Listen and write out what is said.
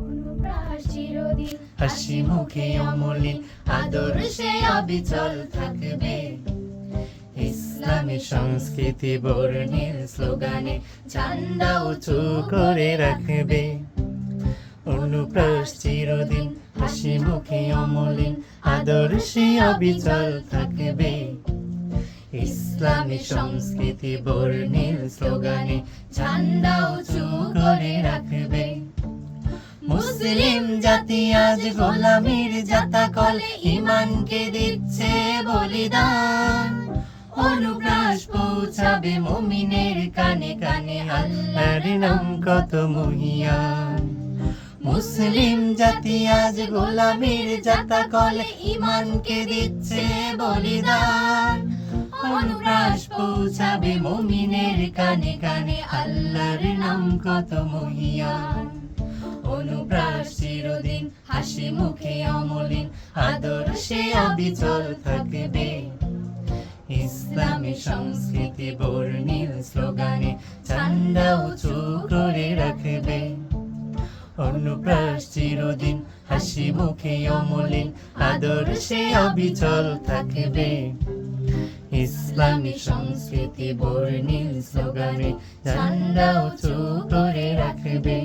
অনুপ্রাস চিরদিন হাসি মুখে অমলিন আদর্শে অবিচল থাকবে। ইসলামী সংস্কৃতি বর্ণিল স্লোগানে ঝান্ডা উঁচু করে রাখবে। অনুপ্রাস চিরদিন হাসি মুখে অমলিন আদর্শে অবিচল থাকবে। ইসলামী সংস্কৃতি বর্ণিল স্লোগানে ঝান্ডা উঁচু করে রাখবে। মুসলিম জাতি আজ গোলামির জাতাকলে ঈমানকে দিচ্ছে বলিদান। অনুপ্রাস পৌঁছাবে মুমিনের কানে কানে, আল্লাহর নাম কত মহিয়ান। মুসলিম জাতি আজ গোলামির জাতাকলে ঈমানকে দিচ্ছে বলিদান। অনুপ্রাস পৌঁছাবে মুমিনের কানে কানে, আল্লাহর নাম কত মহিয়ান। অনুপ্রাস চিরদিন হাসি মুখে অমলিন আদর্শে অবিচল থাকবে। ইসলামী সংস্কৃতি বর্ণিল স্লোগানে ঝান্ডা উঁচু করে রাখবে। অনুপ্রাস চিরদিন হাসি মুখে অমলিন আদর্শে অবিচল থাকবে। ইসলামী সংস্কৃতি বর্ণিল স্লোগানে ঝান্ডা উঁচু করে রাখবে।